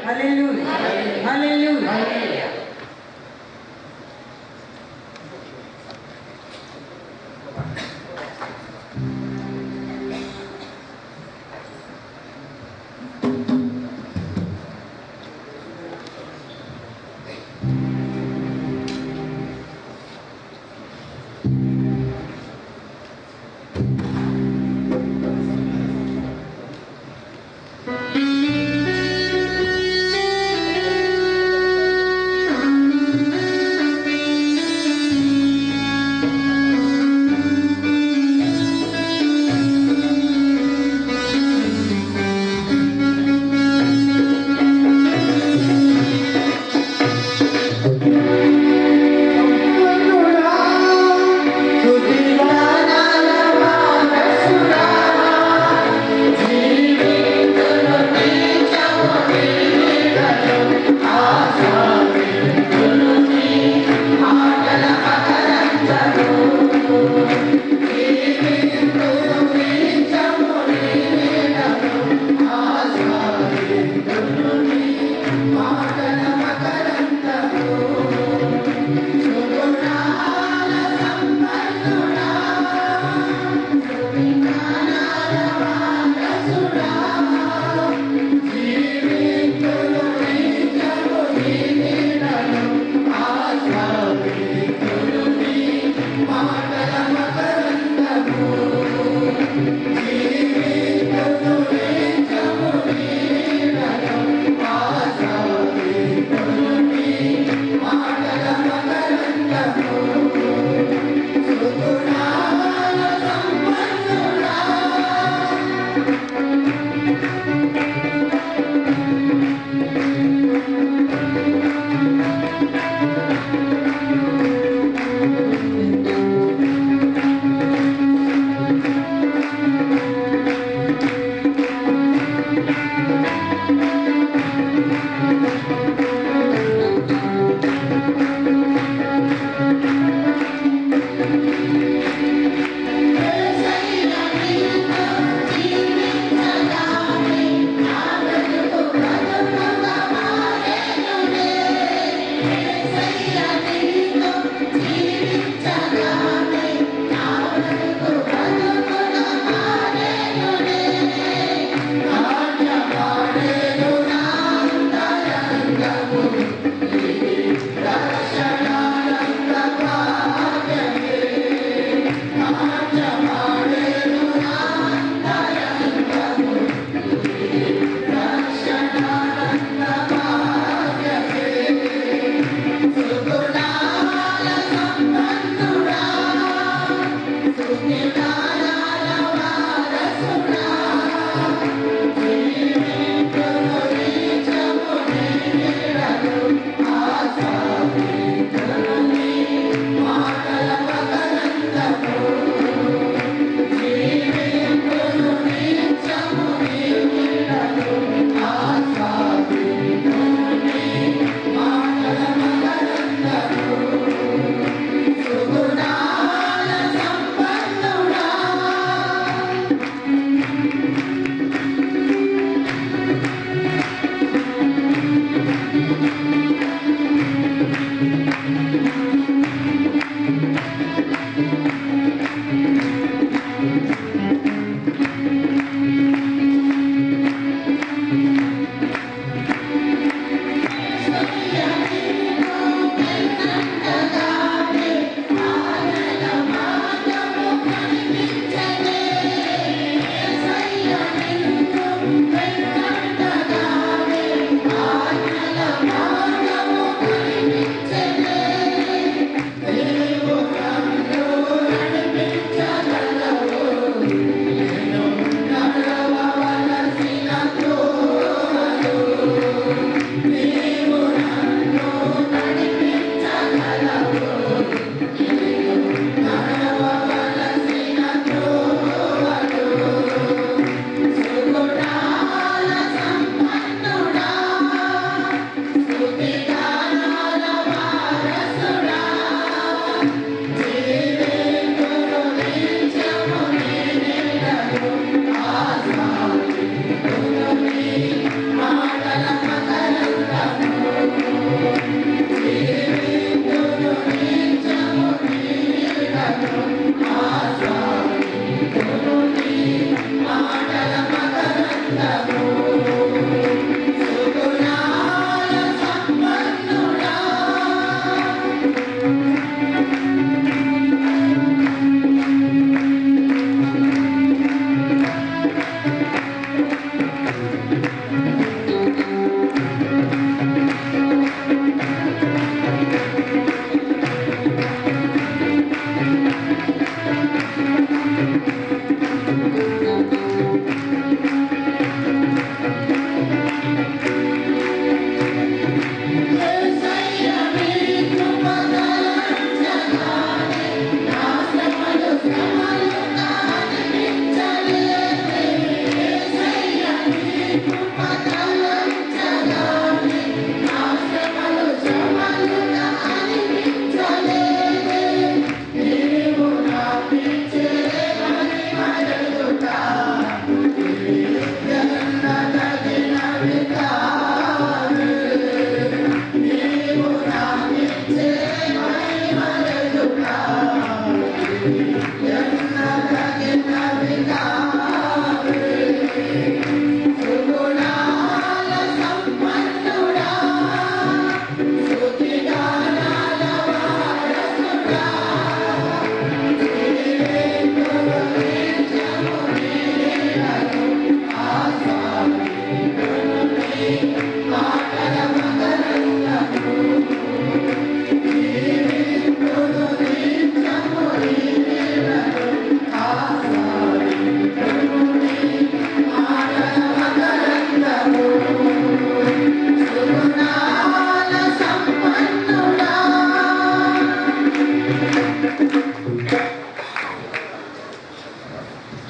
హల్లెలూయా హల్లెలూయా.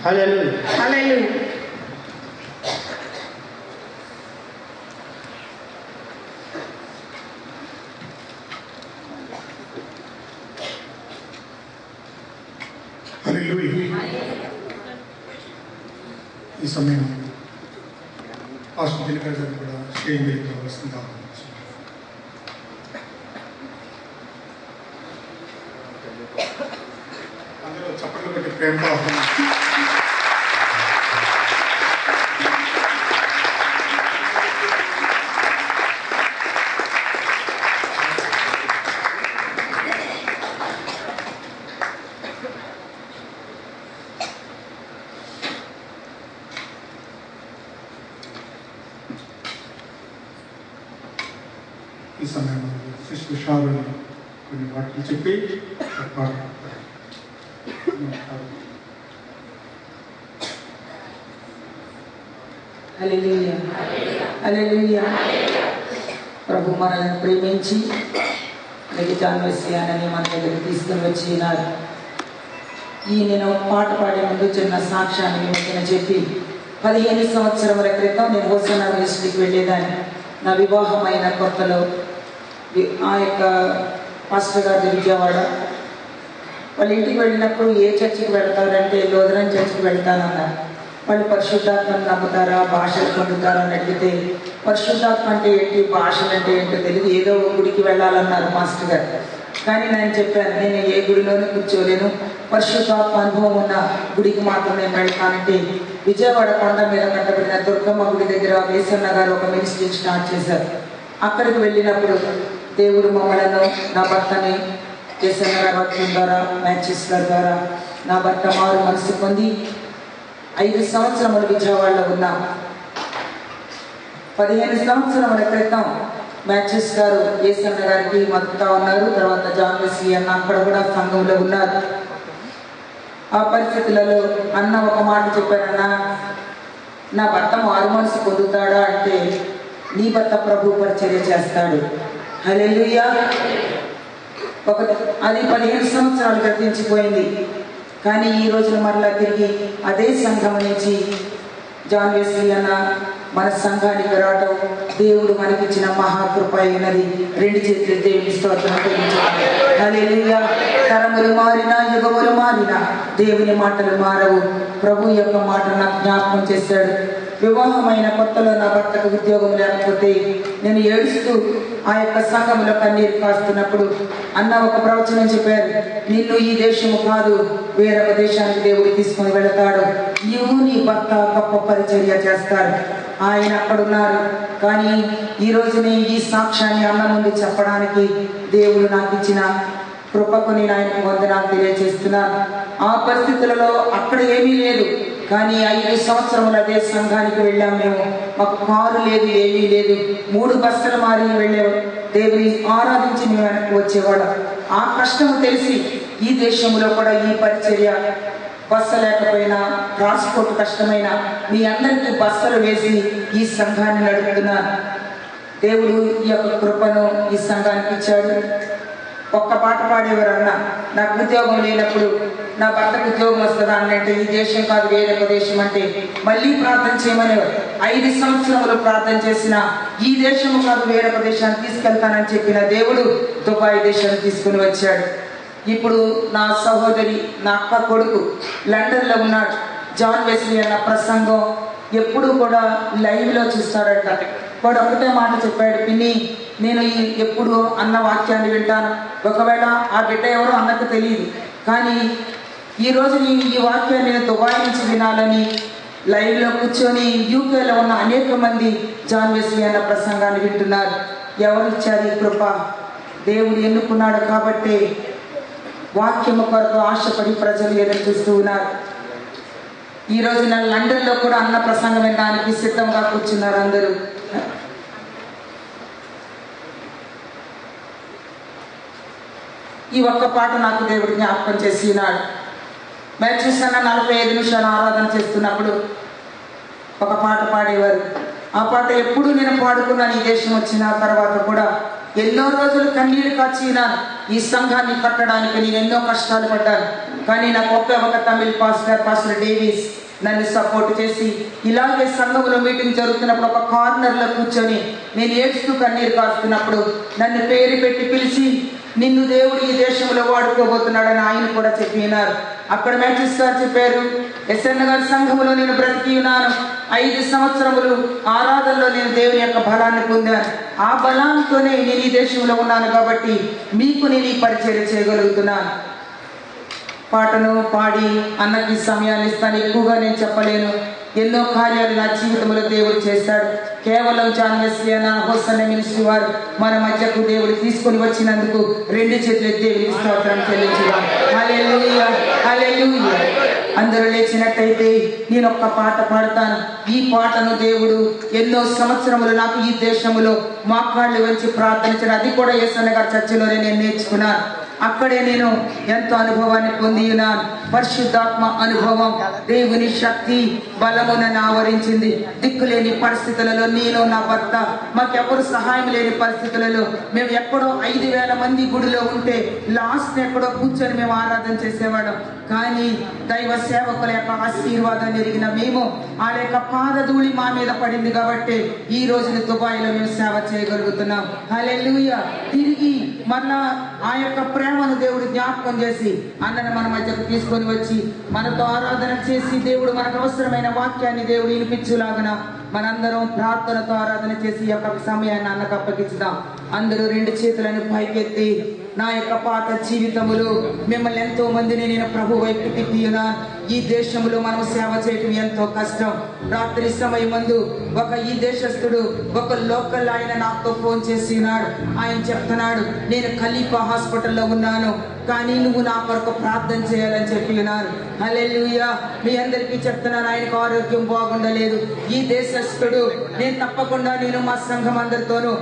Hallelujah. Hallelujah. ఈ సమయం pastor Dinakar గారు కూడా స్టేజ్ మీద రావాల్సిందిగా అందరూ చప్పట్లు పెట్టి ప్రేమతో ఈ సమయంలో సిస్టర్ షారుని కొన్ని వాటిని చెప్పి హల్లెలూయా హల్లెలూయా. ప్రభు మనల్ని ప్రేమించి అలాగే జాన్వసియానని మన దగ్గరికి తీసుకుని వచ్చినారు. ఈ నేను పాట పాడే ముందు చిన్న సాక్ష్యాన్ని మీకు చెప్పి 15 సంవత్సరముల క్రితం నేను హోసనా మినిస్ట్రీకి వెళ్ళేదాన్ని. నా వివాహమైన కొత్తలో ఆ యొక్క పాస్టర్ గారి విజయవాడ వాళ్ళ ఇంటికి వెళ్ళినప్పుడు ఏ చర్చికి వెళ్తారంటే లోదరన్ చర్చికి వెళ్తానన్నారు. వాళ్ళు పరిశుద్ధాత్మను నమ్ముతారా, భాషలు పొందుతారా అని అడిగితే పరిశుద్ధాత్మ అంటే ఏంటి, భాషలు అంటే ఏంటో తెలియదు, ఏదో ఒక గుడికి వెళ్ళాలన్నారు మాస్టర్ గారు. కానీ నేను చెప్పాను, నేను ఏ గుడిలోనే కూర్చోలేను, పరిశుద్ధాత్మ అనుభవం ఉన్న గుడికి మాత్రం నేను వెళ్తానంటే విజయవాడ కొండ మీద కట్టబడిన దుర్గమ్మ గుడి దగ్గర వేసన్న గారు ఒక మినిస్ట్రీ స్టార్ట్ చేశారు. అక్కడికి వెళ్ళినప్పుడు దేవుడు మమ్మలను, నా భర్తని వేసన్న గారి భక్తుల ద్వారా, మ్యాచెస్ గారి ద్వారా నా భర్త మారు మనసు పొంది 5 సంవత్సరములు విజయవాడలో ఉన్నాం. 15 సంవత్సరముల క్రితం మ్యాచెస్ గారు వేసన్న గారికి మద్దతుగా ఉన్నారు. తర్వాత జాన్వసి అన్న అక్కడ కూడా సంఘంలో ఉన్నారు. ఆ పరిస్థితులలో అన్న ఒక మాట చెప్పారన్నా, నా భర్త మారు మనసు పొందుతాడా అంటే నీ భర్త ప్రభు పరిచర్య చేస్తాడు. హల్లెలూయా. అది 15 సంవత్సరాలు గతించిపోయింది. కానీ ఈ రోజున మరలా తిరిగి అదే సంఘం నుంచి జాన్వసి అన్న మన సంఘానికి రావటం దేవుడు మనకిచ్చిన మహాకృప అయినది. 2 చేతులు దేవుని స్తోత్రం చెల్లించాలి. హల్లెలూయా. తరములు మారినా, యుగములు మారినా దేవుని మాటలు మారవు. ప్రభు యొక్క మాట నాకు జ్ఞాపకం చేశాడు. వివాహమైన కొత్తలో నా భర్తకు ఉద్యోగం లేకపోతే నేను ఏడుస్తూ ఆ యొక్క సంఘంలో కన్నీరు కాస్తున్నప్పుడు అన్న ఒక ప్రవచనం చెప్పారు, నిన్ను ఈ దేశము కాదు వేరొక దేశానికి దేవుడు తీసుకొని వెళతాడు, నీవు నీ భర్త గొప్ప పరిచర్య చేస్తారు. ఆయన అక్కడున్నారు. కానీ ఈ రోజుని ఈ సాక్ష్యాన్ని అన్న ముందు చెప్పడానికి దేవుడు నాకు ఇచ్చిన కృపకు నేను ఆయనకు వందనాలు తెలియజేస్తున్నాను. ఆ పరిస్థితులలో అక్కడ ఏమీ లేదు, కానీ 5 సంవత్సరముల అదే సంఘానికి వెళ్ళాం. మేము మాకు కారు లేదు, ఏమీ లేదు. 3 బస్సులు మారి వెళ్ళేవాడు. దేవుని ఆరాధించి మేము వెనక్కి వచ్చేవాడు. ఆ కష్టం తెలిసి ఈ దేశంలో కూడా ఈ పరిచర్య బస్సు లేకపోయినా ట్రాన్స్పోర్ట్ కష్టమైన మీ అందరికీ బస్సులు వేసి ఈ సంఘాన్ని నడుపుతున్నాను. దేవుడు ఈ యొక్క కృపను ఈ సంఘానికి ఇచ్చాడు. ఒక్క పాట పాడేవారు అన్న, నాకు ఉద్యోగం లేనప్పుడు నా భర్తకు ఉద్యోగం వస్తుందా అంటే ఈ దేశం కాదు వేరొక దేశం అంటే మళ్ళీ ప్రార్థన చేయమనేవారు. 5 సంవత్సరములు ప్రార్థన చేసిన ఈ దేశము కాదు వేరొక దేశాన్ని తీసుకెళ్తానని చెప్పిన దేవుడు దుబాయ్ దేశాన్ని తీసుకుని వచ్చాడు. ఇప్పుడు నా సహోదరి నా అక్క కొడుకు లండన్లో ఉన్నాడు. జాన్ వెస్లీ అన్న ప్రసంగం ఎప్పుడు కూడా లైవ్లో చూస్తాడంట. వాడు ఒకటే మాట చెప్పాడు, పిన్ని నేను ఎప్పుడు అన్న వాక్యాన్ని వింటాను, ఒకవేళ ఆ బిడ్డ ఎవరో అన్నకు తెలియదు, కానీ ఈరోజు నేను ఈ వాక్యాన్ని నేను దుబాయ్ నుంచి వినాలని లైవ్లో కూర్చొని యూకేలో ఉన్న అనేక మంది జాన్ వెస్లీ అన్న ప్రసంగాన్ని వింటున్నారు. ఎవరు ఇచ్చారు ఈ కృప? దేవుడు ఎన్నుకున్నాడు కాబట్టి వాక్యము కొరకు ఆశపడి ప్రజలు ఎదురు చూస్తూ ఉన్నారు. ఈ రోజున లండన్లో కూడా అన్న ప్రసంగం వినడానికి సిద్ధంగా కూర్చున్నారు అందరూ. ఈ ఒక్క పాట నాకు దేవుడు జ్ఞాపకం చేసి ఉన్నాడు. మేము చూస్తున్న 45 నిమిషాలు ఆరాధన చేస్తున్నప్పుడు ఒక పాట పాడేవారు. ఆ పాట ఎప్పుడు నేను పాడుకున్నాను. ఈ దేశం వచ్చిన తర్వాత కూడా ఎన్నో రోజులు కన్నీరు కాచినాను. ఈ సంఘాన్ని కట్టడానికి నేను ఎన్నో కష్టాలు పడ్డాను. కానీ నాకు ఒక తమిళ పాస్టర్ డేవిస్ నన్ను సపోర్ట్ చేసి ఇలాగే సంఘంలో మీటింగ్ జరుగుతున్నప్పుడు ఒక కార్నర్లో కూర్చొని నేను ఏడుస్తూ కన్నీరు కాస్తున్నప్పుడు నన్ను పేరు పెట్టి పిలిచి నిన్ను దేవుడు ఈ దేశంలో వాడుకోబోతున్నాడని ఆయన కూడా చెప్పినారు. అక్కడ మ్యాచెస్ గారు చెప్పారు, ఎస్ఎన్ గారి సంఘంలో నేను బ్రతికి ఉన్నాను. 5 సంవత్సరములు ఆరాధనలో నేను దేవుని యొక్క బలాన్ని పొందాను. ఆ బలంతోనే నేను ఈ దేశంలో ఉన్నాను కాబట్టి మీకు నేను ఈ పరిచర్య చేయగలుగుతున్నాను. పాటను పాడి అన్నకి సమయాన్ని ఇస్తాను. ఎక్కువగా నేను చెప్పలేను. ఎన్నో కార్యాలు నా జీవితంలో దేవుడు చేశాడు. కేవలం జాన్ వెస్లీ అన్న హోసన్న మినిస్ట్రీ వారు మన మధ్యకు దేవుడు తీసుకొని వచ్చినందుకు 2 చేతులు దేవుడికి స్తోత్రం చెల్లించుదాం. హల్లెలూయా, హల్లెలూయా. అందరూ లేచినట్టయితే నేను ఒక్క పాట పాడతాను. ఈ పాటను దేవుడు ఎన్నో సంవత్సరములు నాకు ఈ దేశంలో మోకాళ్ళు వంచి ప్రార్థించడం, అది కూడా యేసన్న గారి చర్చిలోనే నేను నేర్చుకున్నాను. అక్కడే నేను ఎంతో అనుభవాన్ని పొంది ఉన్నాను. పరిశుద్ధాత్మ అనుభవం, దేవుని శక్తి బలము నన్ను ఆవరించింది. దిక్కులేని పరిస్థితులలో నేను నా భర్త మాకెవరు సహాయం లేని పరిస్థితులలో మేము ఎక్కడో 5,000 మంది గుడిలో ఉంటే లాస్ట్ ఎక్కడో కూర్చొని మేము ఆరాధన చేసేవాళ్ళం. కానీ దైవ సేవకుల యొక్క ఆశీర్వాదం ఎరిగిన మేము ఆ యొక్క పాదధూళి మా మీద పడింది కాబట్టి ఈ రోజున దుబాయ్లో మేము సేవ చేయగలుగుతున్నాం. హల్లెలూయా. తిరిగి మరలా ఆ యొక్క ప్రేమను దేవుడు జ్ఞాపకం చేసి అన్నను మన మధ్యకు తీసుకొని వచ్చి మనతో ఆరాధన చేసి దేవుడు మనకు అవసరమైన వాక్యాన్ని దేవుడు వినిపించులాగన మనందరం ప్రార్థనతో ఆరాధన చేసి ఈ యొక్క సమయాన్ని అన్నకు అప్పగించుదాం. అందరూ 2 చేతులను పైకెత్తి, నా యొక్క పాత జీవితములు మిమ్మల్ని ఎంతో మందిని నేను ప్రభు వైపు తిప్పినా ఈ దేశంలో మనం సేవ చేయటం ఎంతో కష్టం. రాత్రి సమయం ముందు ఈ దేశస్థుడు ఒక లోకల్ ఆయన నాతో ఫోన్ చేసినాడు. ఆయన చెప్తున్నాడు, నేను ఖలీఫా హాస్పిటల్లో ఉన్నాను, కానీ నువ్వు నా కొరకు ప్రార్థన చేయాలని చెప్పి ఉన్నాను. హల్లెలూయా. మీ అందరికీ చెప్తున్నాను, ఆయనకు ఆరోగ్యం బాగుండలేదు. ఈ దేశస్థుడు నేను తప్పకుండా మా సంఘం అందరితోనూ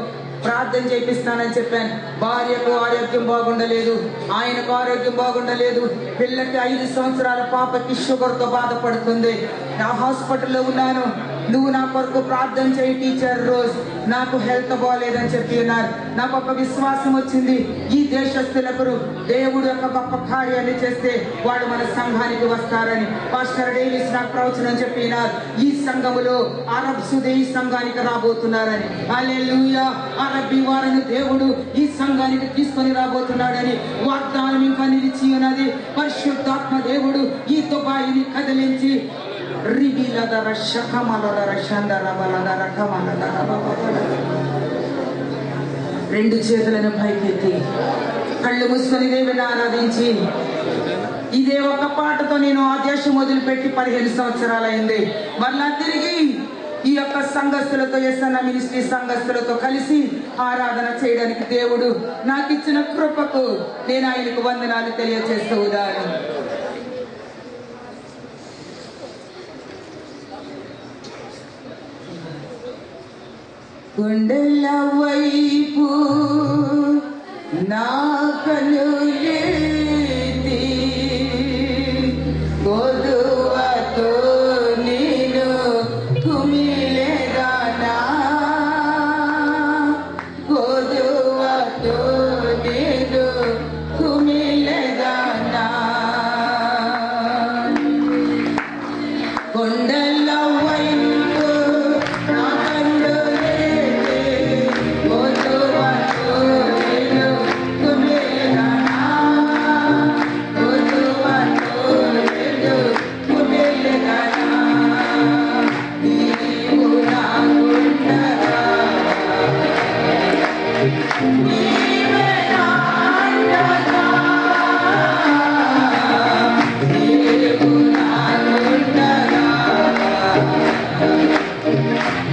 ప్రార్థన చేపిస్తానని చెప్పాను. భార్యకు ఆరోగ్యం బాగుండలేదు, ఆయనకు ఆరోగ్యం బాగుండలేదు. పిల్లకి 5 సంవత్సరాల పాపకి షుగర్తో బాధపడుతుంది. నా హాస్పిటల్లో ఉన్నాను, నువ్వు నా కొరకు ప్రార్థన చేయి టీచర్ రోజ్, నాకు హెల్త్ బాగలేదని చెప్పి ఉన్నారు. నాకు ఒక విశ్వాసం వచ్చింది, ఈ దేశస్తులకు దేవుడు యొక్క గొప్ప కార్యాన్ని చేస్తే వాడు మన సంఘానికి వస్తారని. పాస్టర్ డేవిస్ నాకు ప్రవచనం చెప్పినారు, ఈ సంఘములో అరబ్ సుదే ఈ సంఘానికి రాబోతున్నారని. హల్లెలూయా. అరబ్బీ వారిని దేవుడు ఈ సంఘానికి తీసుకొని రాబోతున్నాడని వాగ్దానం ఇంకా నిలిచి ఉన్నది. పరిశుద్ధాత్మ దేవుడు ఈ దుబాయిని కదిలించి రిబిలదర శఖమలదర షందర బలదర కమలదర బబబల. రెండు చేతులను పైకెత్తి కళ్ళు మూసుకొని దేవుని ఆరాధించి, ఇదే ఒక పాటతో నేను ఆ దేశం వదిలిపెట్టి 15 సంవత్సరాలైంది. మరలా తిరిగి ఈ యొక్క సంఘస్థులతో, ఎస్ఎన్ మినిస్ట్రీ సంఘస్థులతో కలిసి ఆరాధన చేయడానికి దేవుడు నాకు ఇచ్చిన కృపకు నేను ఆయనకు వందనాలు తెలియజేస్తూ ఉన్నాను. కొండల వైపు నా కనులెత్తి కొదువతో నేను కుమిలెదనా, కొదువతో నేను కుమిలెదనా. కొండల వైపు నా కనులెత్తి కొదువతో నేను కుమిలెదనా, కొదువతో నేను కుమిలెదనా. నీవు నాకుండగా, నీవే నా అండగా, నీవు నాకుండగా,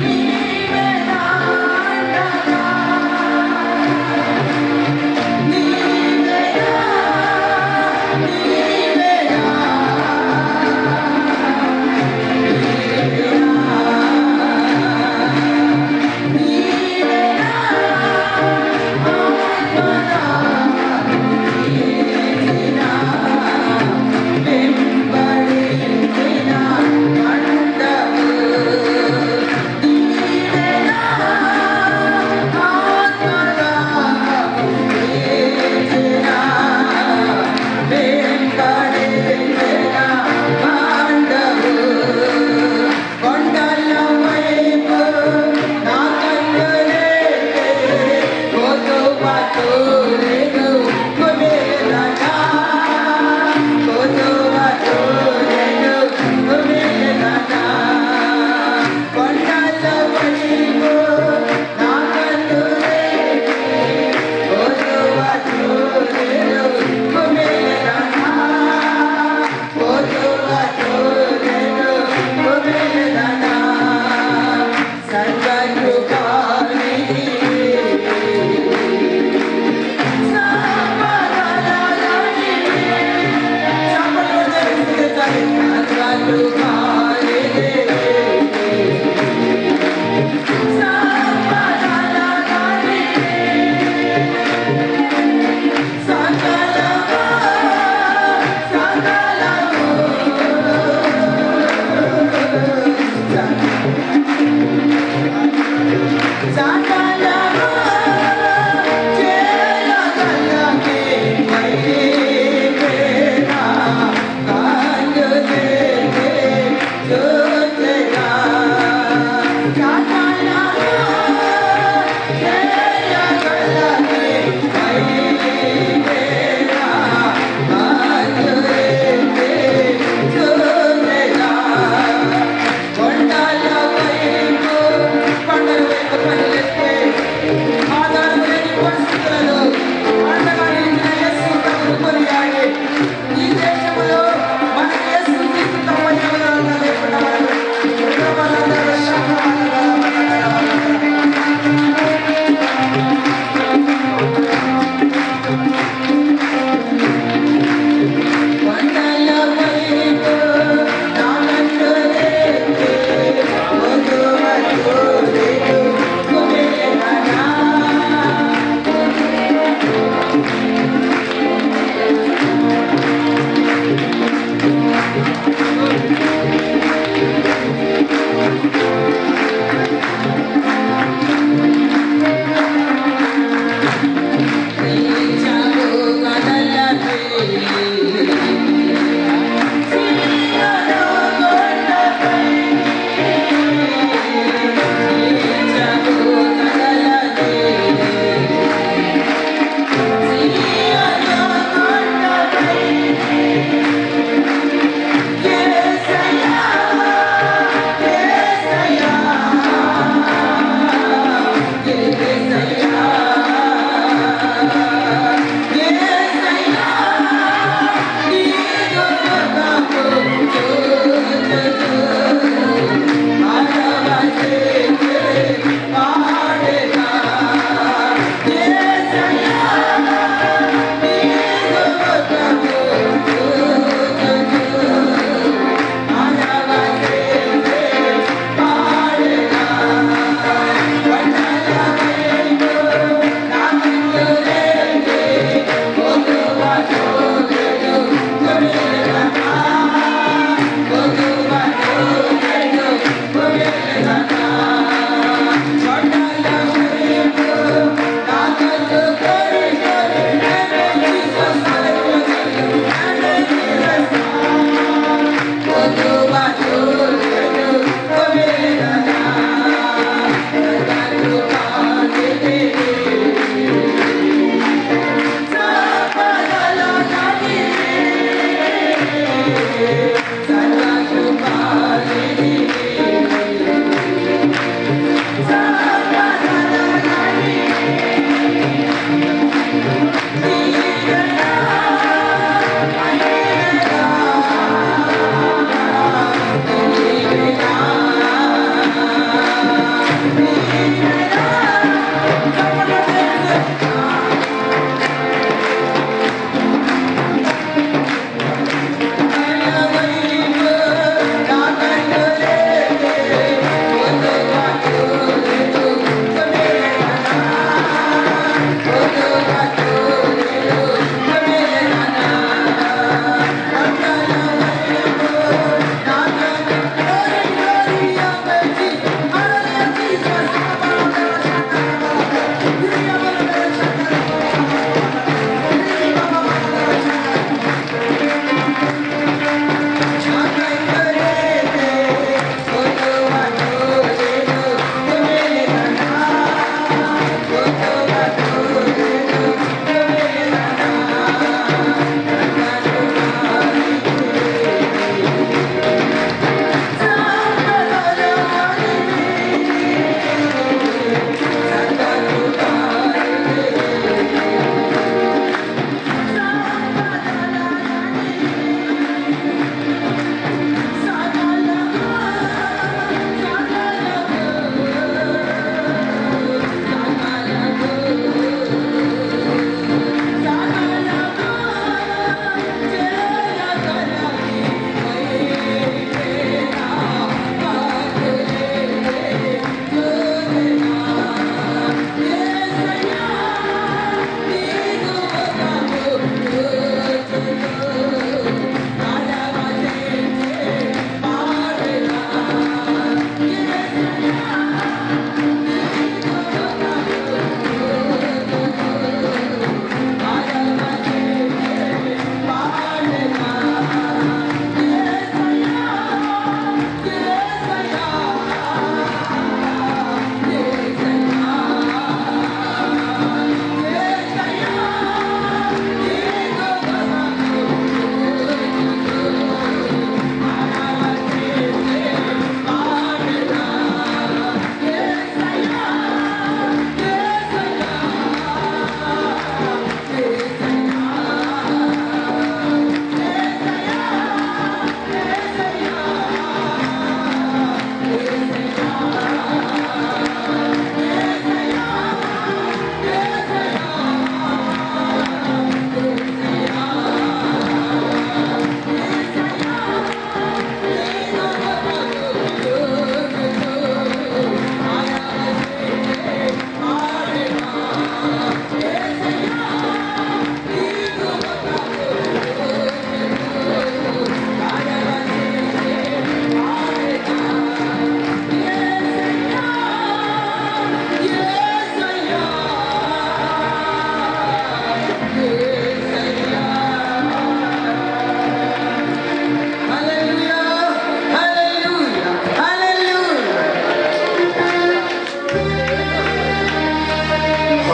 నీవే నా అండగా, నీవే నా, నీవే నా, నీవే నా ఆత్మనా, నీవేనా వెంబడించిన అండవు, నీవేనా ఆత్మనా నీవేనా వెంబడించిన అండవు. కొండల వైపు నా కన్నులెత్తి కొదువతో నేను కుమిలెదనా, కొదువతో నేను కుమిలెదనా. కొండల వైపు నా కన్నులెత్తి కొదువతో నేను కుమిలెదనా, కొదువతో నేను కుమిలెదనా. సర్వకృపానిధి ఈ దేశంలో మన యేసు క్రీస్తు తప్ప ఎవరు లేకుండా మనకు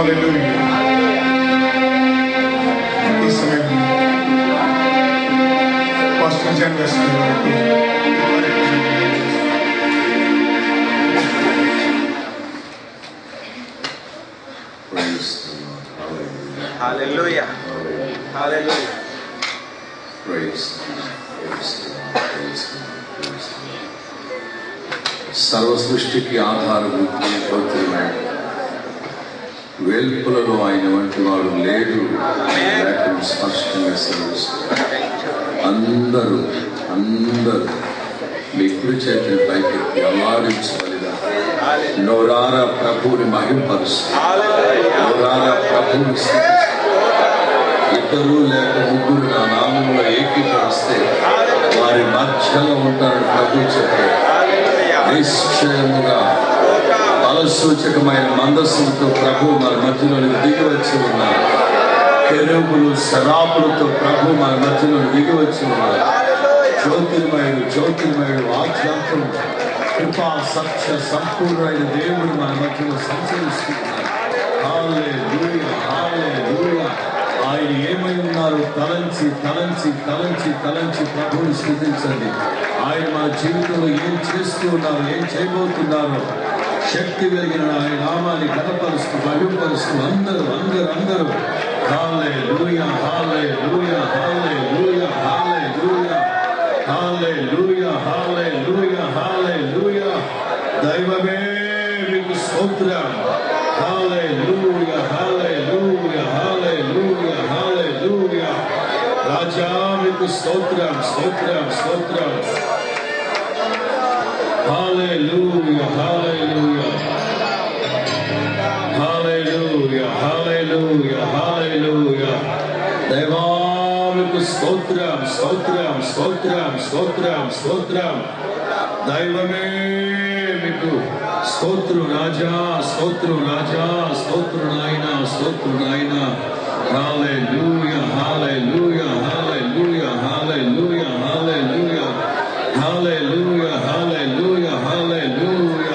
హల్లెలూయా. ఈ సమయంలో పాస్టర్ జాన్ వెస్లీ గారికి Hallelujah. Hallelujah. Praise God. Praise God. Praise God. Praise God. సర్వ సృష్టికి ఆధారభూతి స్తోత్రమైన వేల్పులలో ఆయన వంటి వాడు లేడు లేఖనం స్పష్టంగా సెలవిస్తుంది. అందరూ మీ కుడి చేతిని పైకెత్తి అల్లాడించబడిన నోరారా ప్రభువుని మహింపరుస్తారు. నోరారా ప్రభువుని ఇద్దరు లేక ముగ్గురు నా నామంలో ఏకీకరిస్తే వారి మధ్యలో ఉంటారని ప్రభు చెప్పారు. నిశ్చయముగా బలసూచకమైన మందస్సులతో ప్రభు మన మధ్యలోని దిగి వచ్చి ఉన్నారు. కెరూబులు శరాపులతో ప్రభు మన మధ్యలోని దిగి వచ్చి ఉన్నారు. జ్యోతిర్మయుడు ఆధ్యాత్మం కృపా సత్య సంపూర్ణమైన దేవుడు మన మధ్యలో సంచరిస్తున్నారు. హల్లెలూయా, హల్లెలూయా. ఆయన ఏమై ఉన్నారో తలంచి ప్రభువుని స్తుతించండి. ఆయన మన జీవితంలో ఏం చేస్తూ ఉన్నారు, ఏం చేయబోతున్నారో శక్తి కలిగిన ఆయన నామాన్ని ఘనపరుస్తూ మహిమపరుస్తూ అందరూ హల్లెలూయా, హల్లెలూయా, హల్లెలూయా, హల్లెలూయా, హల్లెలూయా, హల్లెలూయా, హల్లెలూయా. దైవమే మీకు స్తోత్రం. హల్లెలూయా, హల్లెలూయా, హల్లెలూయా, హల్లెలూయా. రాజా మీకు స్తోత్రం. హల్లెలూయా, హల్లెలూయా, హల్లెలూయా, హల్లెలూయా, హల్లెలూయా. దైవా మీకు స్తోత్రం. దైవమే మీకు స్తోత్రం రాజా, స్తోత్రం నాయనా. హల్లెలూయా, హల్లెలూయా, హల్లెలూయా, హల్లెలూయా, హల్లెలూయా, హల్లెలూయా, హల్లెలూయా, హల్లెలూయా.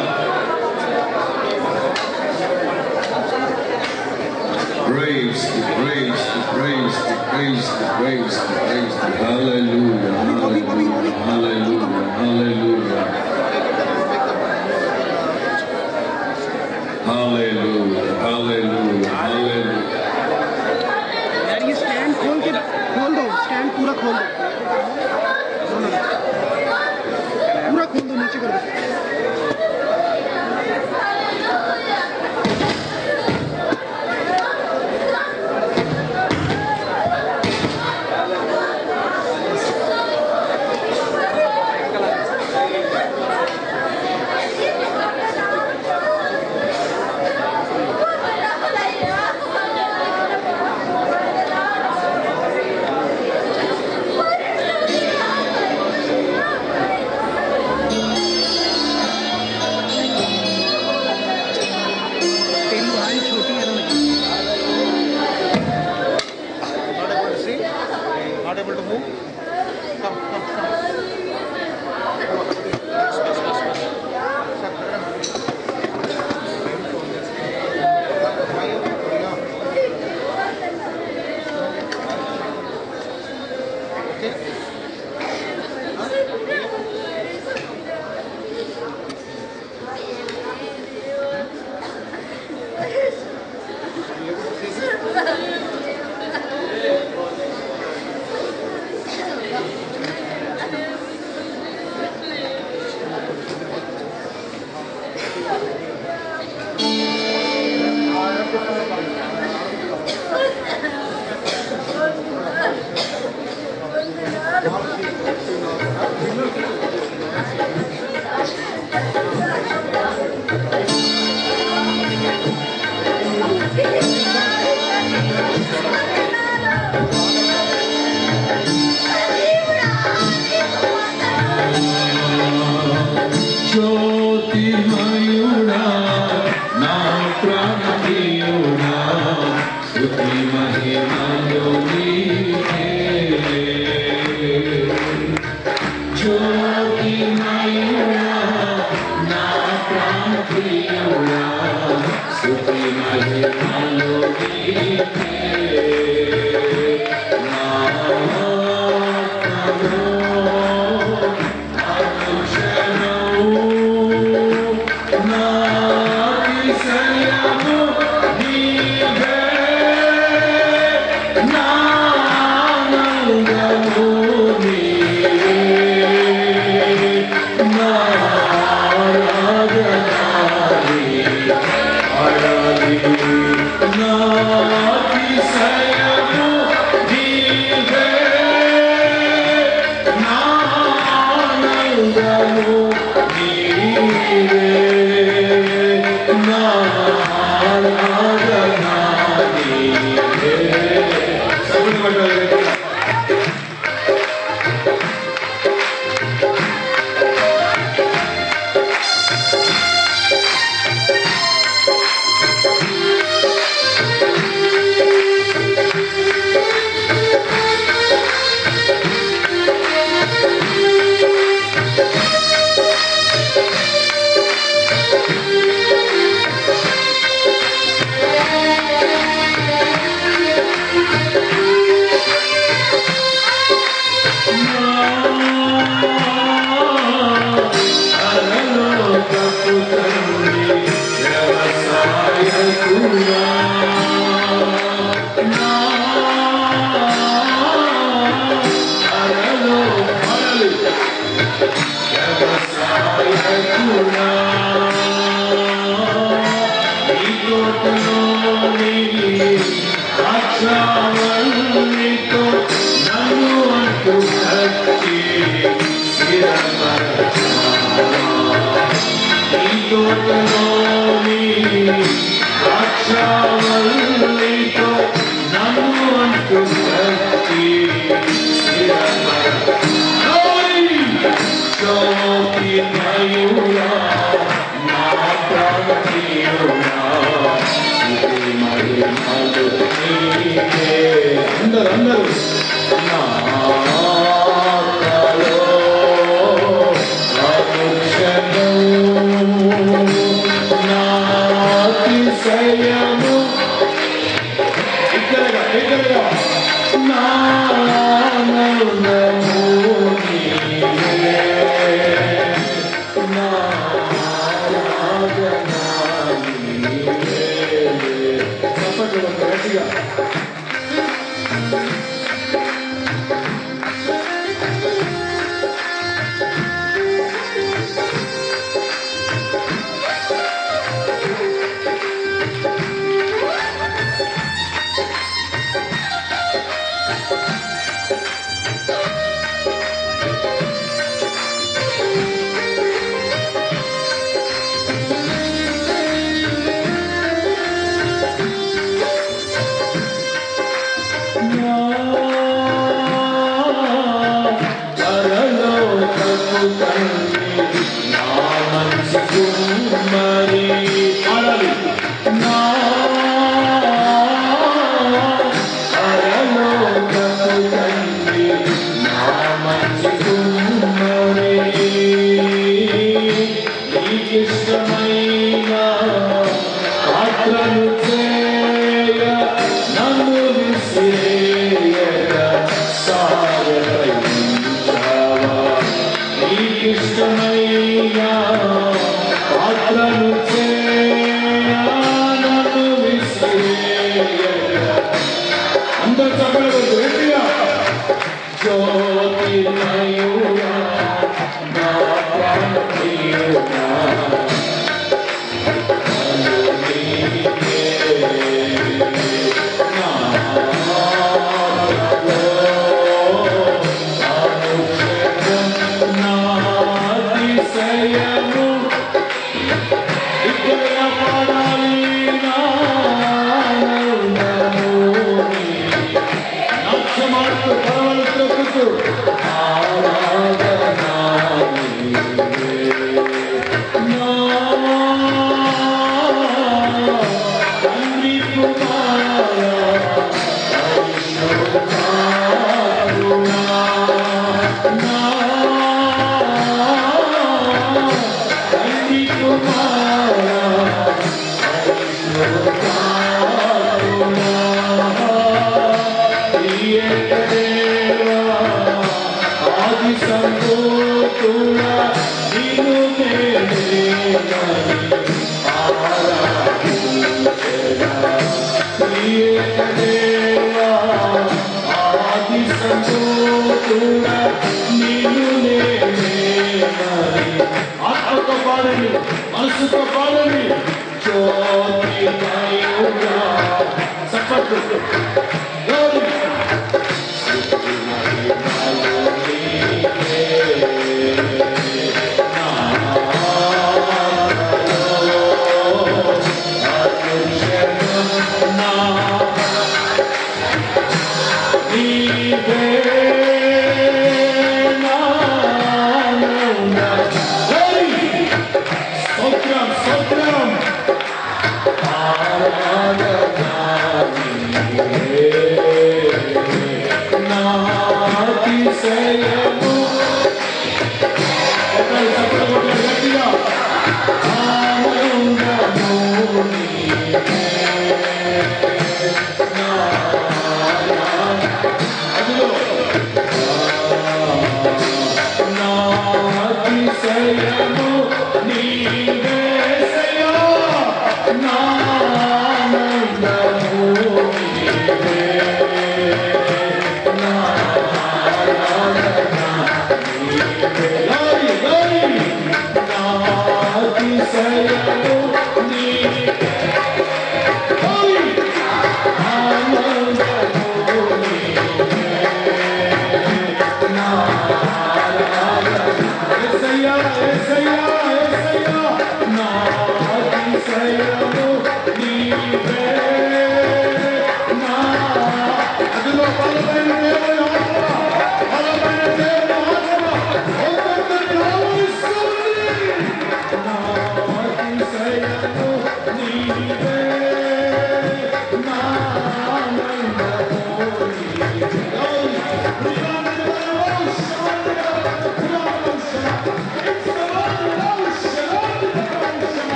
Praise. Hallelujah, hallelujah, hallelujah, hallelujah. Hallelujah, hallelujah, hallelujah. ये स्टैंड खोल दो, स्टैंड पूरा खोल दो, नीचे कर दो. జ్యోతిర్మయుడా నా ప్రాణప్రియుడా స్తుతి మహిమలు నీకే. జ్యోతిర్మయుడా నా ప్రాణప్రియుడా స్తుతి మహిమలు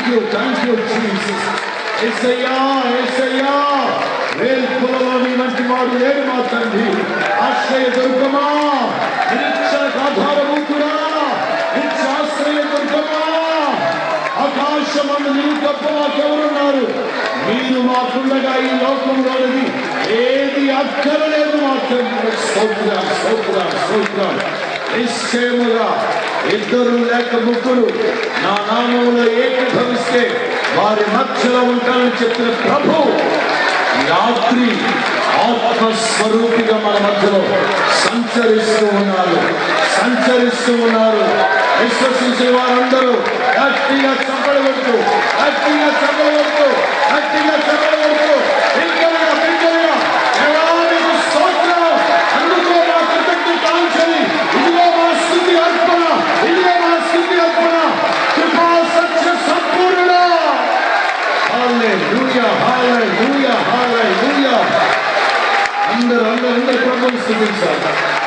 Thank you, Jesus. యేసయ్యా వేల్పులలో నీ వంటి వాడు లేడు మా తండ్రి. ఆశ్రయ దుర్గమా, నిరీక్షణకు ఆధారభూతుడా, నిత్యాశ్రయ దుర్గమా, ఆకాశమందు నీవు తప్ప మాకెవరున్నారు? మీరు మాకుండగా ఈ లోకంలోనిది ఏది అక్కరలేదు మా తండ్రి. స్తోత్రం. నిశ్చయముగా ఇద్దరు లేక ముగ్గురు నా నామములో ఏకీభవిస్తే వారి మధ్యలో ఉంటానని చెప్పిన ప్రభు రాత్రి ఆత్మస్వరూపిగా మన మధ్యలో సంచరిస్తూ ఉన్నారు. విశ్వసించే వారందరూ గట్టిగా చప్పలు కొడుతూ స్తోత్రం. అందుకో మా కృతజ్ఞతాంజలి. ఇదిగో మా స్తుతి అర్పణ. కృపా సత్య సంపూర్ణుడా. హల్లెలూయా. అందరూ ప్రభువుని స్తుతించాలి.